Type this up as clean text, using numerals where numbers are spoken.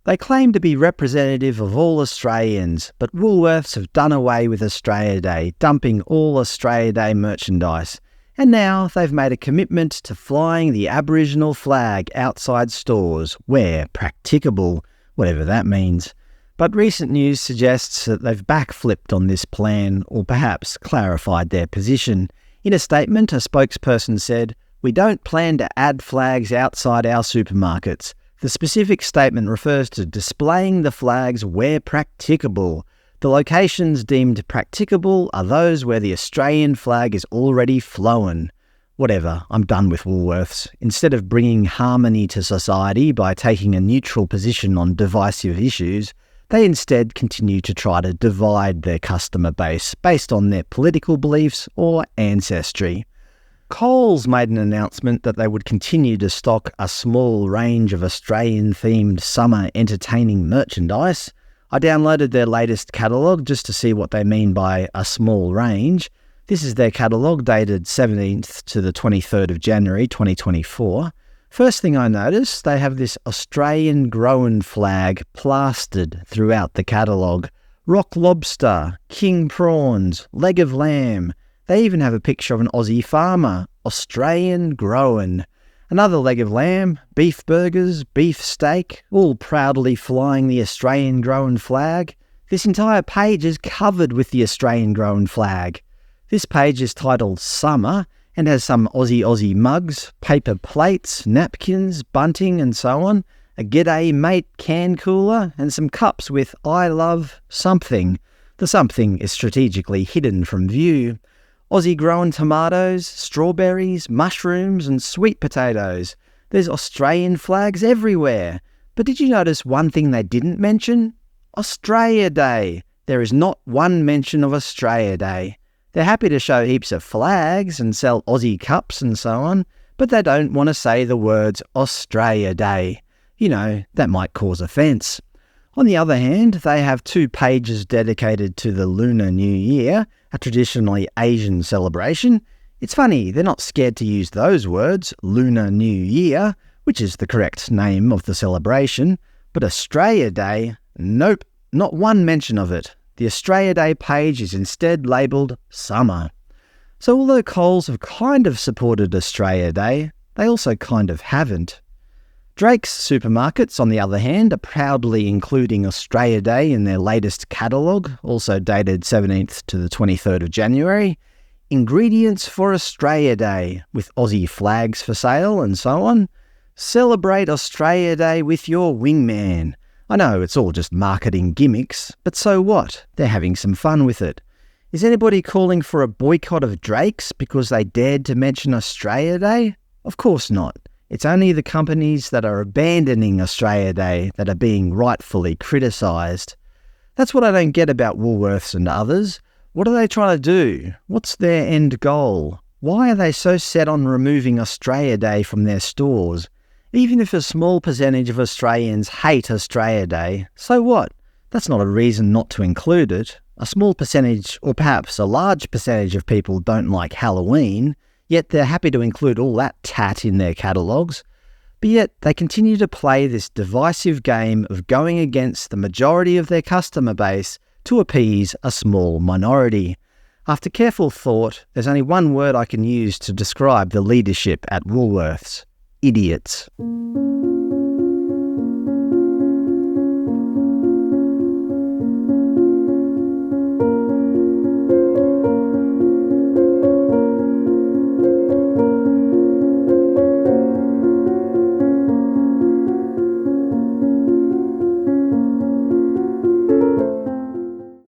They claim to be representative of all Australians, but Woolworths have done away with Australia Day, dumping all Australia Day merchandise. And now they've made a commitment to flying the Aboriginal flag outside stores, where practicable, whatever that means. But recent news suggests that they've backflipped on this plan, or perhaps clarified their position. In a statement, a spokesperson said, "We don't plan to add flags outside our supermarkets. The specific statement refers to displaying the flags where practicable. The locations deemed practicable are those where the Australian flag is already flown." Whatever, I'm done with Woolworths. Instead of bringing harmony to society by taking a neutral position on divisive issues, they instead continue to try to divide their customer base based on their political beliefs or ancestry. Coles made an announcement that they would continue to stock a small range of Australian-themed summer entertaining merchandise. I downloaded their latest catalogue just to see what they mean by a small range. This is their catalogue dated 17th to the 23rd of January 2024. First thing I noticed, they have this Australian Grown flag plastered throughout the catalogue. Rock lobster, king prawns, leg of lamb. They even have a picture of an Aussie farmer, Australian Grown. Another leg of lamb, beef burgers, beef steak, all proudly flying the Australian Grown flag. This entire page is covered with the Australian Grown flag. This page is titled Summer and has some Aussie Aussie mugs, paper plates, napkins, bunting and so on, a G'day Mate can cooler and some cups with I love something. The something is strategically hidden from view. Aussie grown tomatoes, strawberries, mushrooms and sweet potatoes. There's Australian flags everywhere. But did you notice one thing they didn't mention? Australia Day. There is not one mention of Australia Day. They're happy to show heaps of flags and sell Aussie cups and so on, but they don't want to say the words Australia Day. You know, that might cause offence. On the other hand, they have 2 pages dedicated to the Lunar New Year, a traditionally Asian celebration. It's funny, they're not scared to use those words, Lunar New Year, which is the correct name of the celebration, but Australia Day, nope, not one mention of it. The Australia Day page is instead labelled Summer. So although Coles have kind of supported Australia Day, they also kind of haven't. Drake's supermarkets, on the other hand, are proudly including Australia Day in their latest catalogue, also dated 17th to the 23rd of January. Ingredients for Australia Day, with Aussie flags for sale and so on. Celebrate Australia Day with your wingman. I know it's all just marketing gimmicks, but so what? They're having some fun with it. Is anybody calling for a boycott of Drake's because they dared to mention Australia Day? Of course not. It's only the companies that are abandoning Australia Day that are being rightfully criticised. That's what I don't get about Woolworths and others. What are they trying to do? What's their end goal? Why are they so set on removing Australia Day from their stores? Even if a small percentage of Australians hate Australia Day, so what? That's not a reason not to include it. A small percentage, or perhaps a large percentage of people don't like Halloween, yet they're happy to include all that tat in their catalogues. But yet they continue to play this divisive game of going against the majority of their customer base to appease a small minority. After careful thought, there's only one word I can use to describe the leadership at Woolworths: idiots.